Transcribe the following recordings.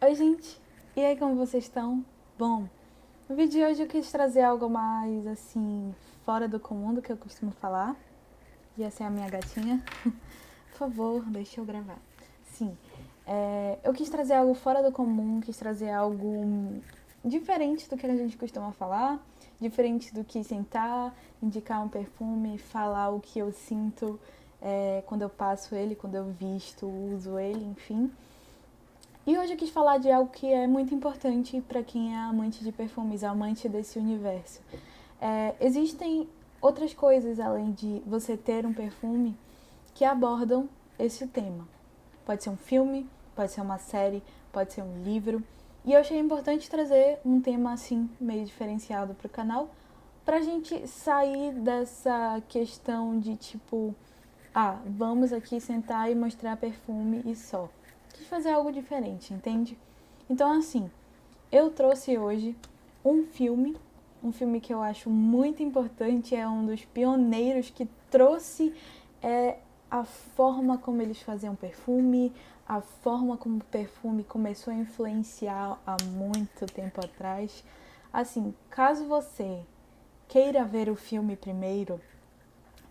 Oi, gente! E aí, como vocês estão? Bom, no vídeo de hoje eu quis trazer algo mais, assim, fora do comum do que eu costumo falar. E essa é a minha gatinha. Por favor, deixa eu gravar. Sim, eu quis trazer algo fora do comum, quis trazer algo diferente do que a gente costuma falar, diferente do que sentar, indicar um perfume, falar o que eu sinto quando eu passo ele, quando eu visto, uso ele, enfim. E hoje eu quis falar de algo que é muito importante para quem é amante de perfumes, amante desse universo. Existem outras coisas além de você ter um perfume que abordam esse tema. Pode ser um filme, pode ser uma série, pode ser um livro. E eu achei importante trazer um tema assim, meio diferenciado para o canal, pra gente sair dessa questão de tipo, vamos aqui sentar e mostrar perfume e só. Quis fazer algo diferente, entende? Então, assim, eu trouxe hoje um filme que eu acho muito importante, é um dos pioneiros que trouxe a forma como eles faziam perfume, a forma como o perfume começou a influenciar há muito tempo atrás. Assim, caso você queira ver o filme primeiro,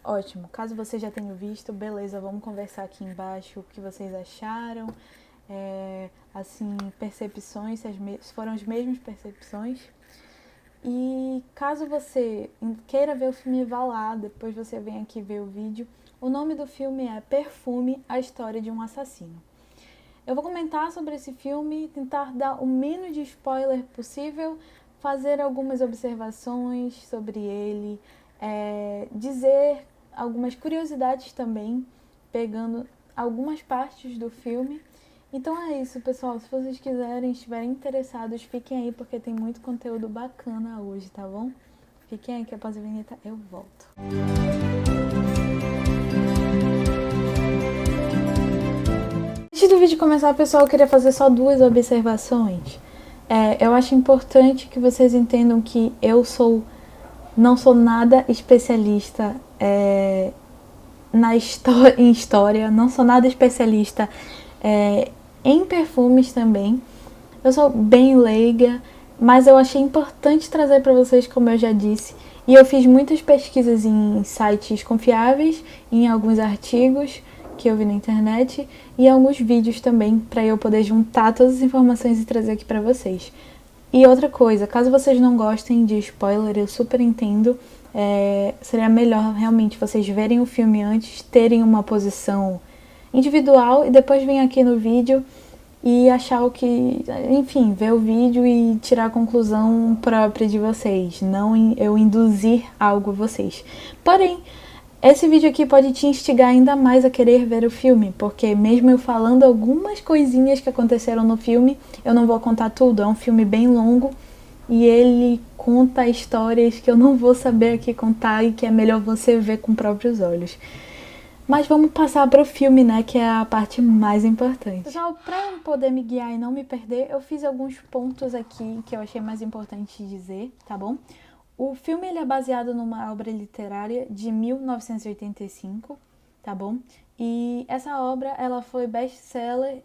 ótimo. Caso você já tenha visto, beleza, vamos conversar aqui embaixo o que vocês acharam. Assim, percepções, se foram as mesmas percepções. E caso você queira ver o filme, vá lá, depois você vem aqui ver o vídeo. O nome do filme é Perfume, a História de um Assassino. Eu vou comentar sobre esse filme, tentar dar o mínimo de spoiler possível, fazer algumas observações sobre ele, dizer algumas curiosidades também, pegando algumas partes do filme. Então é isso, pessoal. Se vocês quiserem, estiverem interessados, fiquem aí porque tem muito conteúdo bacana hoje, tá bom? Fiquem aí que após a vinheta eu volto. Antes do vídeo começar, pessoal, eu queria fazer só duas observações. Eu acho importante que vocês entendam que eu não sou nada especialista em história, não sou nada especialista em perfumes também. Eu sou bem leiga, mas eu achei importante trazer para vocês, como eu já disse. E eu fiz muitas pesquisas em sites confiáveis, em alguns artigos que eu vi na internet e alguns vídeos também, para eu poder juntar todas as informações e trazer aqui para vocês. E outra coisa, caso vocês não gostem de spoiler, eu super entendo. Seria melhor realmente vocês verem o filme antes, terem uma posição individual e depois vir aqui no vídeo e achar o que... Enfim, ver o vídeo e tirar a conclusão própria de vocês, não eu induzir algo a vocês. Porém, esse vídeo aqui pode te instigar ainda mais a querer ver o filme, porque mesmo eu falando algumas coisinhas que aconteceram no filme, eu não vou contar tudo, é um filme bem longo e ele conta histórias que eu não vou saber aqui contar e que é melhor você ver com próprios olhos. Mas vamos passar para o filme, né, que é a parte mais importante. Pessoal, para poder me guiar e não me perder, eu fiz alguns pontos aqui que eu achei mais importante dizer, tá bom? O filme ele é baseado numa obra literária de 1985, tá bom? E essa obra ela foi best-seller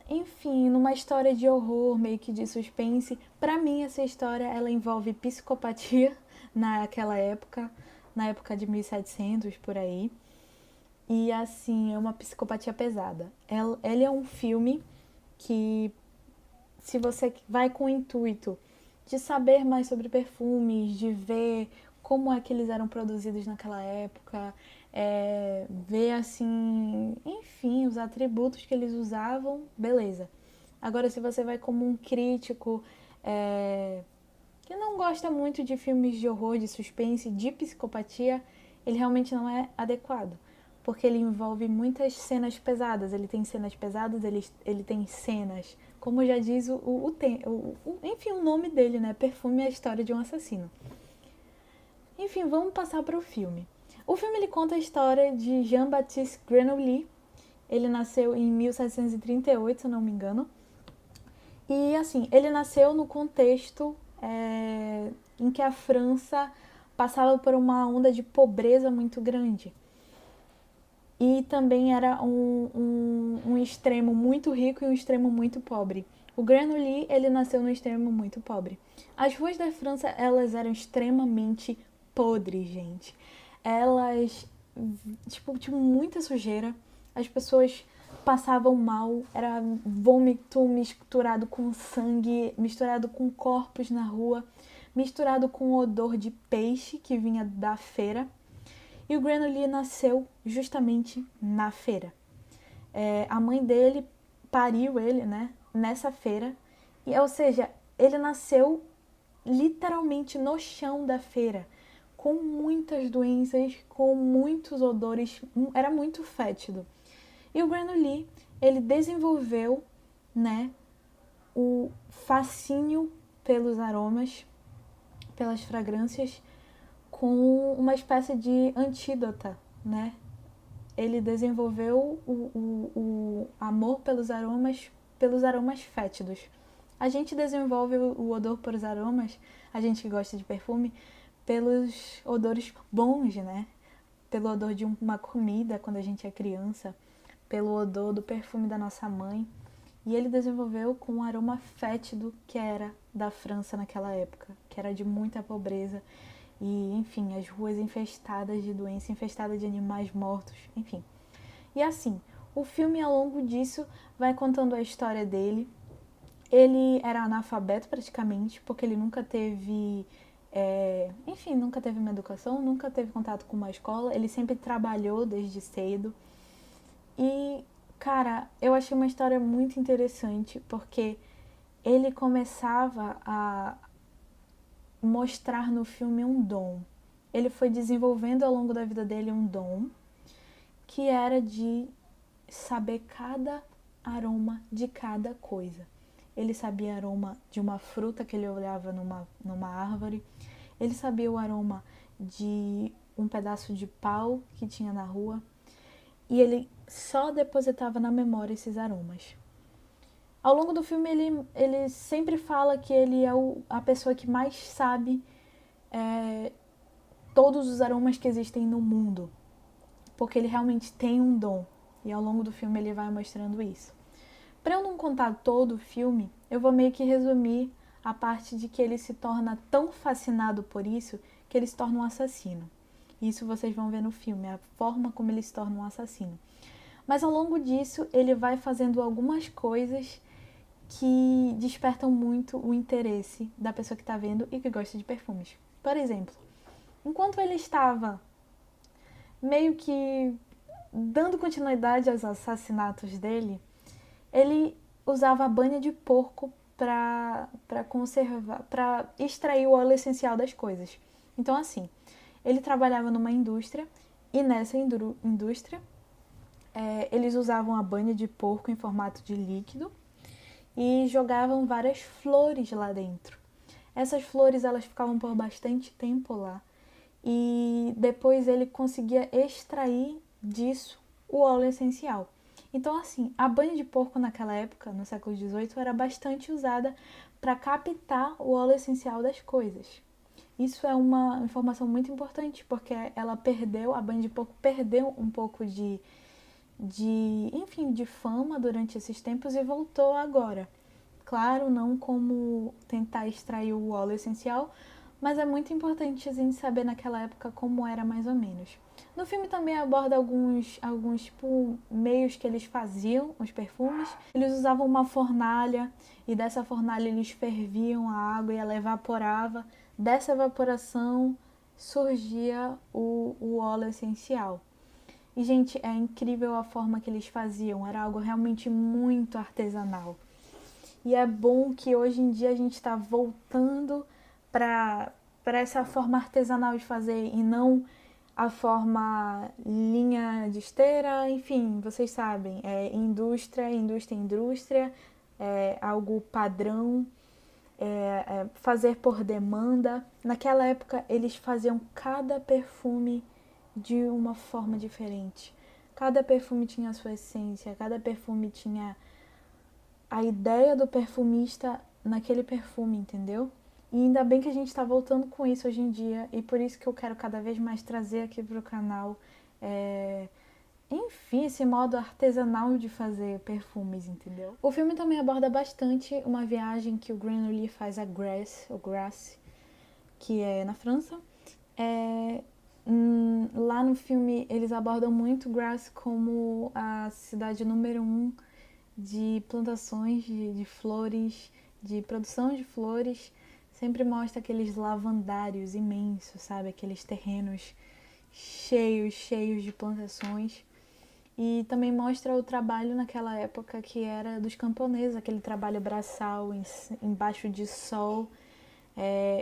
enfim, numa história de horror, meio que de suspense. Pra mim, essa história ela envolve psicopatia naquela época, na época de 1700, por aí. E assim, é uma psicopatia pesada. Ele é um filme que, se você vai com o intuito de saber mais sobre perfumes, de ver como é que eles eram produzidos naquela época, ver assim, enfim, os atributos que eles usavam, beleza. Agora, se você vai como um crítico que não gosta muito de filmes de horror, de suspense, de psicopatia, ele realmente não é adequado. Porque ele envolve muitas cenas pesadas. Ele tem cenas pesadas, ele tem cenas, como já diz enfim, o nome dele, né? Perfume é a História de um Assassino. Enfim, vamos passar para o filme. O filme ele conta a história de Jean-Baptiste Grenouille. Ele nasceu em 1738, se eu não me engano. E assim, ele nasceu no contexto em que a França passava por uma onda de pobreza muito grande. e também era um extremo muito rico e um extremo muito pobre. O Granoli, ele nasceu no extremo muito pobre. As ruas da França, elas eram extremamente podres, gente. Elas, tipo, tinham muita sujeira. As pessoas passavam mal, era vômito misturado com sangue, misturado com corpos na rua, misturado com odor de peixe que vinha da feira. E o Granoli nasceu justamente na feira. A mãe dele pariu ele, né, nessa feira. E, ou seja, ele nasceu literalmente no chão da feira, com muitas doenças, com muitos odores, era muito fétido. E o Granoli, ele desenvolveu, né, o fascínio pelos aromas, pelas fragrâncias, com uma espécie de antídota, né? Ele desenvolveu o amor pelos aromas fétidos. A gente desenvolve o odor por os aromas, a gente que gosta de perfume, pelos odores bons, né? Pelo odor de uma comida quando a gente é criança, pelo odor do perfume da nossa mãe. E ele desenvolveu com um aroma fétido que era da França naquela época, que era de muita pobreza. E, enfim, as ruas infestadas de doença, infestadas de animais mortos, enfim. E assim, o filme ao longo disso vai contando a história dele. Ele era analfabeto praticamente, porque ele nunca teve, nunca teve uma educação, nunca teve contato com uma escola, ele sempre trabalhou desde cedo. E, cara, eu achei uma história muito interessante, porque ele começava a mostrar no filme um dom. Ele foi desenvolvendo ao longo da vida dele um dom, que era de saber cada aroma de cada coisa. Ele sabia aroma de uma fruta que ele olhava numa árvore, ele sabia o aroma de um pedaço de pau que tinha na rua, e ele só depositava na memória esses aromas. Ao longo do filme, ele sempre fala que ele é a pessoa que mais sabe todos os aromas que existem no mundo, porque ele realmente tem um dom, e ao longo do filme ele vai mostrando isso. Para eu não contar todo o filme, eu vou meio que resumir a parte de que ele se torna tão fascinado por isso que ele se torna um assassino. Isso vocês vão ver no filme, a forma como ele se torna um assassino. Mas ao longo disso, ele vai fazendo algumas coisas que despertam muito o interesse da pessoa que está vendo e que gosta de perfumes. Por exemplo, enquanto ele estava meio que dando continuidade aos assassinatos dele, ele usava a banha de porco para conservar, para extrair o óleo essencial das coisas. Então, assim, ele trabalhava numa indústria e nessa indústria eles usavam a banha de porco em formato de líquido e jogavam várias flores lá dentro. Essas flores elas ficavam por bastante tempo lá e depois ele conseguia extrair disso o óleo essencial. Então, assim, a banha de porco naquela época, no século XVIII, era bastante usada para captar o óleo essencial das coisas. Isso é uma informação muito importante, porque a banha de porco perdeu um pouco de fama durante esses tempos e voltou agora. Claro, não como tentar extrair o óleo essencial, mas é muito importante a gente saber naquela época como era mais ou menos. No filme também aborda alguns tipo, meios que eles faziam os perfumes. Eles usavam uma fornalha e dessa fornalha eles ferviam a água e ela evaporava. Dessa evaporação surgia o óleo essencial. E, gente, é incrível a forma que eles faziam. Era algo realmente muito artesanal. E é bom que hoje em dia a gente está voltando para essa forma artesanal de fazer e não a forma linha de esteira, enfim, vocês sabem, indústria, algo padrão, fazer por demanda. Naquela época eles faziam cada perfume de uma forma diferente. Cada perfume tinha a sua essência, cada perfume tinha a ideia do perfumista naquele perfume, entendeu? E ainda bem que a gente está voltando com isso hoje em dia, e por isso que eu quero cada vez mais trazer aqui para o canal, enfim, esse modo artesanal de fazer perfumes, entendeu? O filme também aborda bastante uma viagem que o Grenoble faz a Grasse, que é na França. Lá no filme eles abordam muito Grasse como a cidade número 1 de plantações de flores, de produção de flores. Sempre mostra aqueles lavandários imensos, sabe? Aqueles terrenos cheios de plantações. E também mostra o trabalho naquela época que era dos camponeses, aquele trabalho braçal embaixo de sol.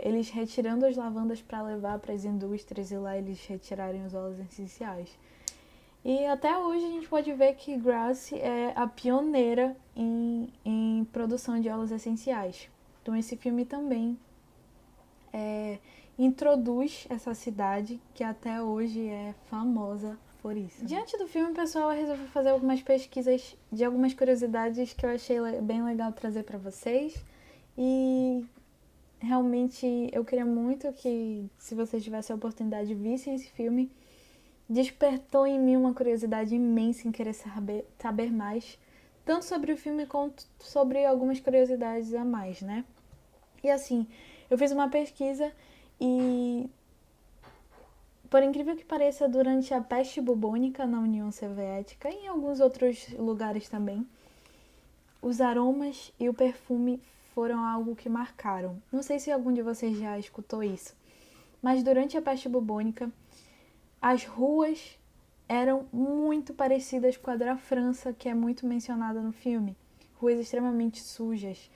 Eles retirando as lavandas para levar para as indústrias e lá eles retirarem os óleos essenciais. E até hoje a gente pode ver que Grasse é a pioneira em produção de óleos essenciais. Então esse filme também introduz essa cidade que até hoje é famosa por isso. Diante do filme, o pessoal resolveu fazer algumas pesquisas de algumas curiosidades que eu achei bem legal trazer para vocês. E realmente eu queria muito que, se vocês tivessem a oportunidade, vissem esse filme. Despertou em mim uma curiosidade imensa em querer saber mais, tanto sobre o filme quanto sobre algumas curiosidades a mais, né? E assim, eu fiz uma pesquisa e, por incrível que pareça, durante a peste bubônica na União Soviética e em alguns outros lugares também, os aromas e o perfume foram algo que marcaram. Não sei se algum de vocês já escutou isso, mas durante a peste bubônica, as ruas eram muito parecidas com a da França, que é muito mencionada no filme. Ruas extremamente sujas.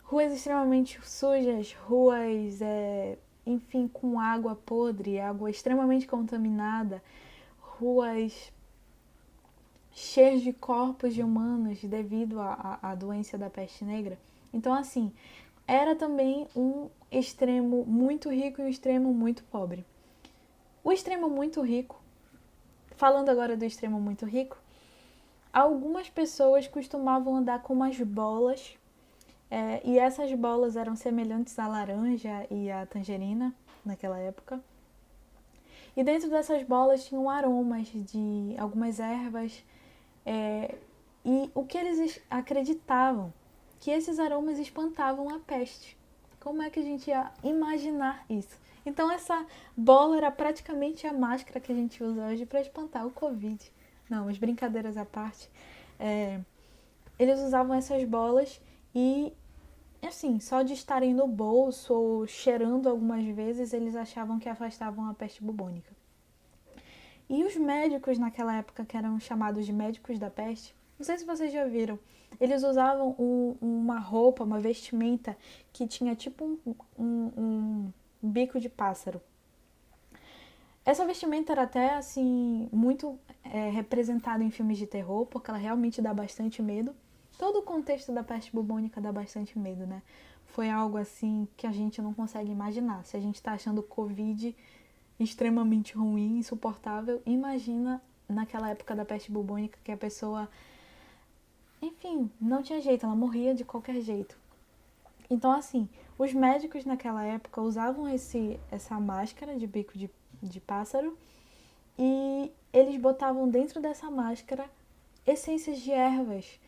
Ruas extremamente sujas, ruas, enfim, com água podre, água extremamente contaminada, ruas cheias de corpos de humanos devido à doença da peste negra. Então, assim, era também um extremo muito rico e um extremo muito pobre. O extremo muito rico, falando agora do extremo muito rico, algumas pessoas costumavam andar com umas bolas, e essas bolas eram semelhantes à laranja e à tangerina naquela época. E dentro dessas bolas tinham aromas de algumas ervas, e o que eles acreditavam? Que esses aromas espantavam a peste. Como é que a gente ia imaginar isso? Então essa bola era praticamente a máscara que a gente usa hoje para espantar o Covid. Não, mas brincadeiras à parte. Eles usavam essas bolas e, assim, só de estarem no bolso ou cheirando algumas vezes, eles achavam que afastavam a peste bubônica. E os médicos naquela época, que eram chamados de médicos da peste, não sei se vocês já viram, eles usavam uma roupa, uma vestimenta que tinha tipo um bico de pássaro. Essa vestimenta era até, assim, muito representada em filmes de terror, porque ela realmente dá bastante medo. Todo o contexto da peste bubônica dá bastante medo, né? Foi algo, assim, que a gente não consegue imaginar. Se a gente tá achando o Covid extremamente ruim, insuportável, imagina naquela época da peste bubônica que a pessoa, enfim, não tinha jeito, ela morria de qualquer jeito. Então, assim, os médicos naquela época usavam essa máscara de bico de pássaro e eles botavam dentro dessa máscara essências de ervas,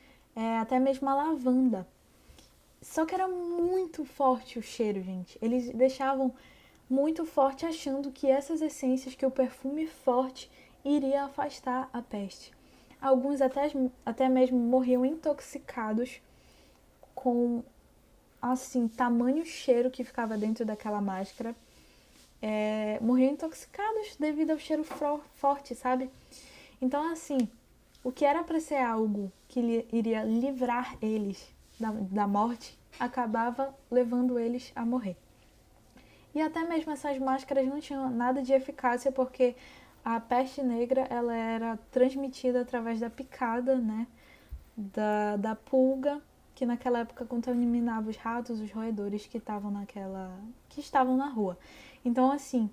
até mesmo a lavanda. Só que era muito forte o cheiro, gente. Eles deixavam muito forte achando que essas essências, que o perfume forte iria afastar a peste. Alguns até mesmo morriam intoxicados com, assim, tamanho cheiro que ficava dentro daquela máscara. Morriam intoxicados devido ao cheiro forte, sabe? Então, assim, o que era para ser algo que iria livrar eles da morte, acabava levando eles a morrer. E até mesmo essas máscaras não tinham nada de eficácia, porque a peste negra ela era transmitida através da picada, né, da pulga, que naquela época contaminava os ratos, os roedores que estavam na rua. Então, assim,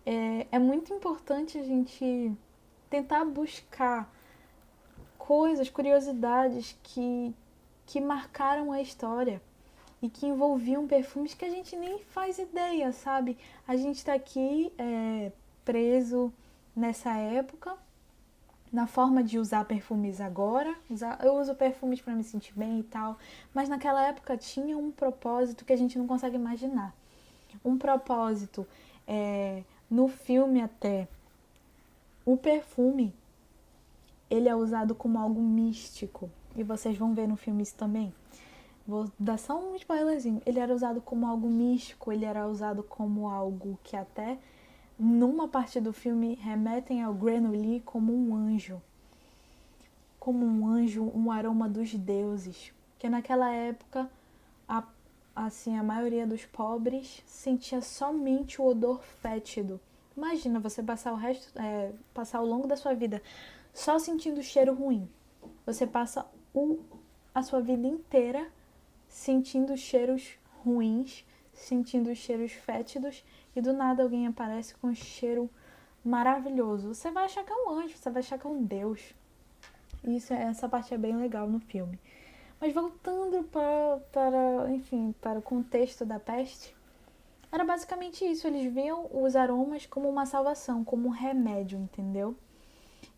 é muito importante a gente tentar buscar coisas, curiosidades que marcaram a história e que envolviam perfumes que a gente nem faz ideia, sabe? A gente tá aqui preso nessa época, na forma de usar perfumes agora. Eu uso perfumes para me sentir bem e tal, mas naquela época tinha um propósito que a gente não consegue imaginar. Um propósito, no filme até, o perfume, ele é usado como algo místico, e vocês vão ver no filme isso também. Vou dar só um spoilerzinho. Ele era usado como algo místico, ele era usado como algo que até numa parte do filme remetem ao Grenouille como um anjo. Como um anjo, um aroma dos deuses. Porque naquela época, a maioria dos pobres sentia somente o odor fétido. Imagina você passar passar ao longo da sua vida só sentindo cheiro ruim. Você passa a sua vida inteira sentindo cheiros ruins, sentindo cheiros fétidos, e do nada alguém aparece com um cheiro maravilhoso. Você vai achar que é um anjo, você vai achar que é um deus. Essa parte é bem legal no filme. Mas voltando para o contexto da peste, era basicamente isso. Eles viam os aromas como uma salvação, como um remédio, entendeu?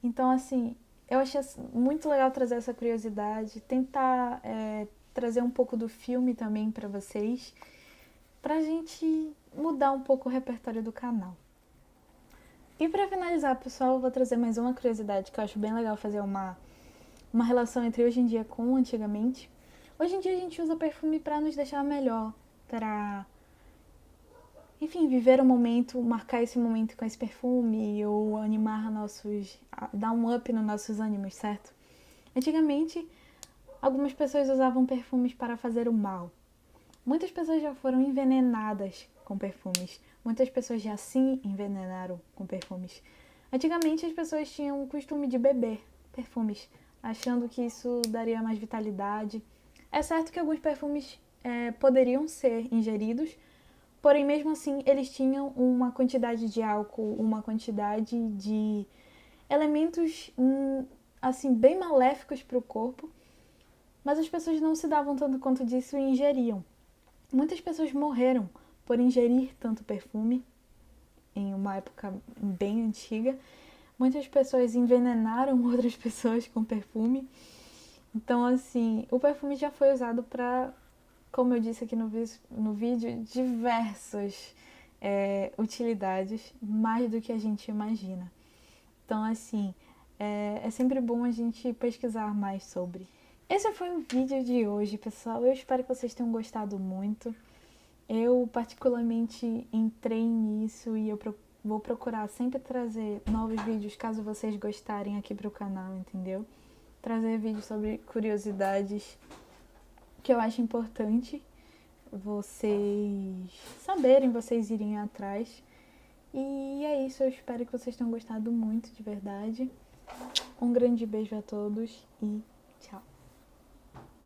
Então, assim, eu achei muito legal trazer essa curiosidade, tentar trazer um pouco do filme também para vocês, pra gente mudar um pouco o repertório do canal. E para finalizar, pessoal, eu vou trazer mais uma curiosidade que eu acho bem legal fazer uma relação entre hoje em dia com antigamente. Hoje em dia a gente usa perfume para nos deixar melhor, para, enfim, viver o momento, marcar esse momento com esse perfume ou dar um up nos nossos ânimos, certo? Antigamente, algumas pessoas usavam perfumes para fazer o mal. Muitas pessoas já foram envenenadas com perfumes. Muitas pessoas já se envenenaram com perfumes. Antigamente as pessoas tinham o costume de beber perfumes, achando que isso daria mais vitalidade. É certo que alguns perfumes poderiam ser ingeridos, porém mesmo assim eles tinham uma quantidade de álcool, uma quantidade de elementos assim bem maléficos para o corpo, mas as pessoas não se davam tanto conta disso e ingeriam. Muitas pessoas morreram por ingerir tanto perfume em uma época bem antiga. Muitas pessoas envenenaram outras pessoas com perfume. Então, assim, o perfume já foi usado para, como eu disse aqui no vídeo, diversas utilidades, mais do que a gente imagina. Então, assim, é sempre bom a gente pesquisar mais sobre. Esse foi o vídeo de hoje, pessoal. Eu espero que vocês tenham gostado muito. Eu particularmente entrei nisso e eu vou procurar sempre trazer novos vídeos, caso vocês gostarem, aqui pro canal, entendeu? Trazer vídeos sobre curiosidades que eu acho importante vocês saberem, vocês irem atrás. E é isso, eu espero que vocês tenham gostado muito, de verdade. Um grande beijo a todos e tchau!